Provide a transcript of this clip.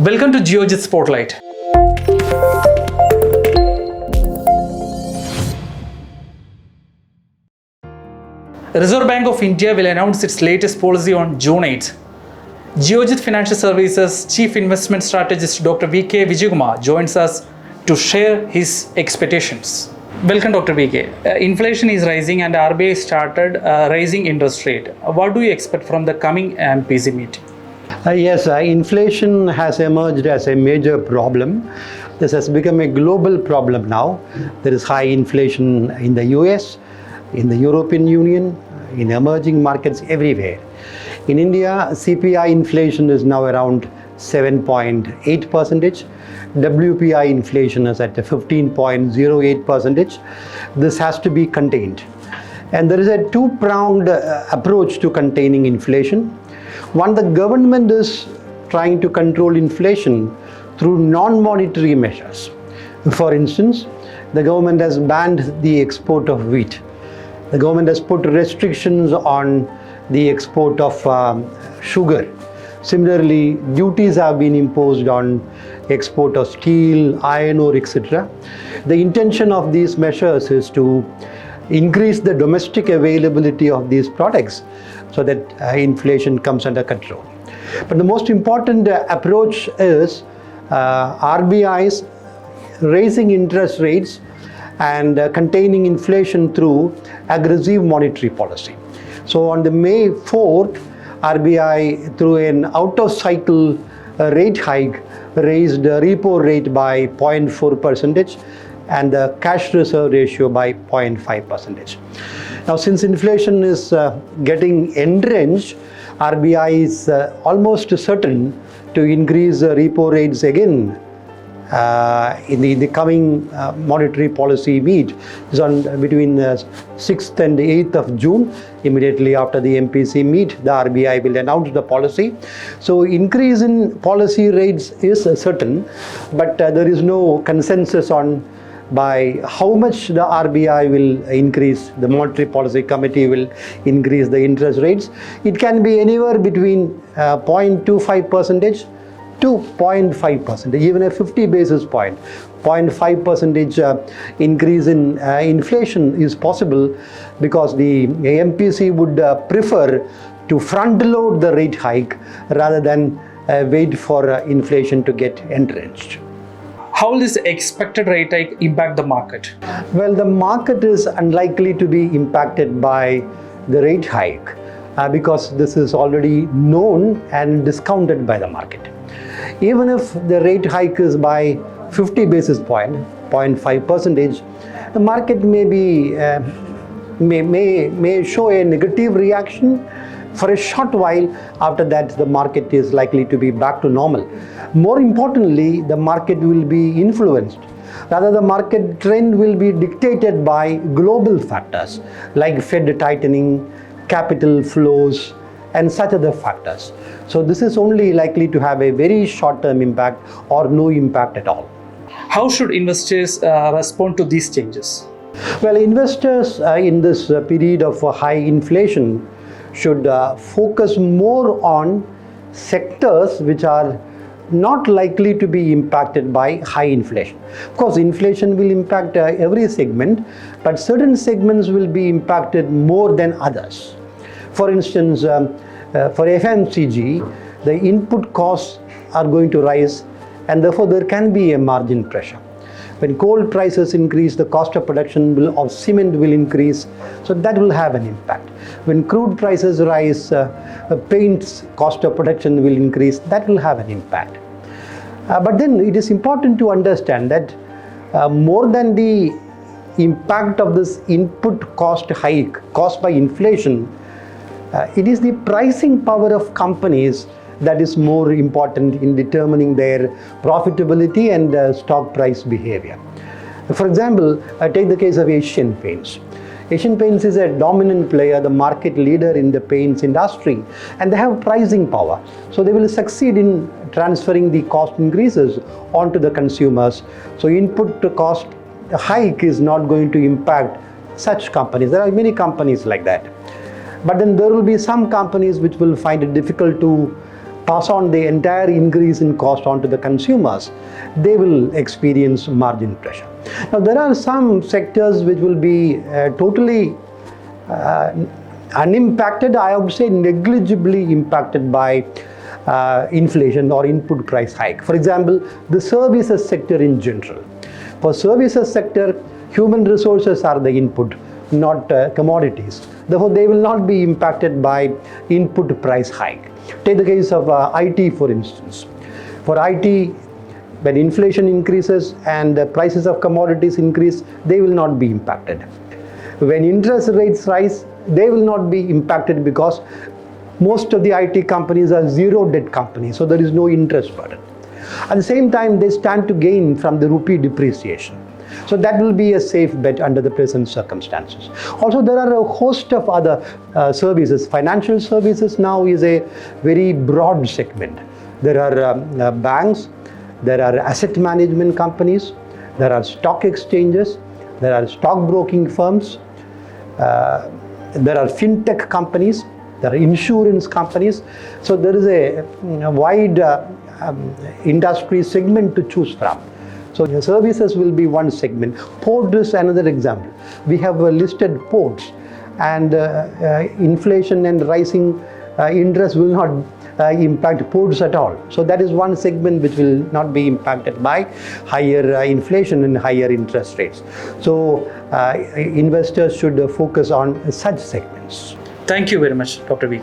Welcome to Geojit Spotlight. Reserve Bank of India will announce its latest policy on June 8th. Geojit Financial Services Chief Investment Strategist Dr.V.K. Vijaykumar joins us to share his expectations. Welcome, Dr. V.K. Inflation is rising and RBI started raising interest rate. What do you expect from the coming MPC meeting? Yes, inflation has emerged as a major problem. This has become a global problem now. There is high inflation in the US, in the European Union, in emerging markets everywhere. In India, CPI inflation is now around 7.8%. WPI inflation is at 15.08%. This has to be contained. And there is a two-pronged approach to containing inflation. One, the government is trying to control inflation through non-monetary measures. For instance, the government has banned the export of wheat. The government has put restrictions on the export of sugar. Similarly, duties have been imposed on export of steel, iron ore, etc. The intention of these measures is to increase the domestic availability of these products so that inflation comes under control. But the most important approach is RBI's raising interest rates and containing inflation through aggressive monetary policy. So on the May 4th, RBI, through an out-of-cycle rate hike, raised the repo rate by 0.4% and the cash reserve ratio by 0.5%. Now, since inflation is getting entrenched, RBI is almost certain to increase repo rates again in the coming monetary policy meet. Is on between 6th and 8th of June. Immediately after the MPC meet, the RBI will announce the policy. So increase in policy rates is certain, but there is no consensus on by how much the RBI will increase, the Monetary Policy Committee will increase the interest rates. It can be anywhere between 0.25% to 0.5%, even a 50 basis point. 0.5% increase in inflation is possible because the MPC would prefer to front load the rate hike rather than wait for inflation to get entrenched. How will this expected rate hike impact the market? Well, the market is unlikely to be impacted by the rate hike because this is already known and discounted by the market. Even if the rate hike is by 50 basis point, 0.5%, the market may show a negative reaction for a short while. After that, the market is likely to be back to normal. More importantly, the market will be influenced. Rather, the market trend will be dictated by global factors like Fed tightening, capital flows, and such other factors. So this is only likely to have a very short-term impact or no impact at all. How should investors respond to these changes? Well, investors in this period of high inflation should focus more on sectors which are not likely to be impacted by high inflation. Of course, inflation will impact every segment, but certain segments will be impacted more than others. For instance, for FMCG, the input costs are going to rise and therefore there can be a margin pressure. When coal prices increase, the cost of production of cement will increase, so that will have an impact. When crude prices rise, paint's cost of production will increase, that will have an impact. But then it is important to understand that more than the impact of this input cost hike caused by inflation, it is the pricing power of companies that is more important in determining their profitability and stock price behavior. For example, take the case of Asian Paints. Asian Paints is a dominant player, the market leader in the paints industry, and they have pricing power. So they will succeed in transferring the cost increases onto the consumers. So input cost hike is not going to impact such companies. There are many companies like that. But then there will be some companies which will find it difficult to pass on the entire increase in cost onto the consumers, they will experience margin pressure. Now, there are some sectors which will be totally unimpacted, I would say negligibly impacted by inflation or input price hike. For example, the services sector in general. For services sector, human resources are the input, not commodities. Therefore, they will not be impacted by input price hike. Take the case of IT, for instance. For IT, when inflation increases and the prices of commodities increase, they will not be impacted. When interest rates rise, they will not be impacted because most of the IT companies are zero debt companies, so there is no interest burden. At the same time, they stand to gain from the rupee depreciation. So that will be a safe bet under the present circumstances. Also, there are a host of other services. Financial services now is a very broad segment. There are banks, there are asset management companies, there are stock exchanges, there are stockbroking firms, there are fintech companies, there are insurance companies. So there is a wide industry segment to choose from. So the services will be one segment. Port is another example. We have listed ports, and inflation and rising interest will not impact ports at all. So that is one segment which will not be impacted by higher inflation and higher interest rates. So investors should focus on such segments. Thank you very much, Dr. V.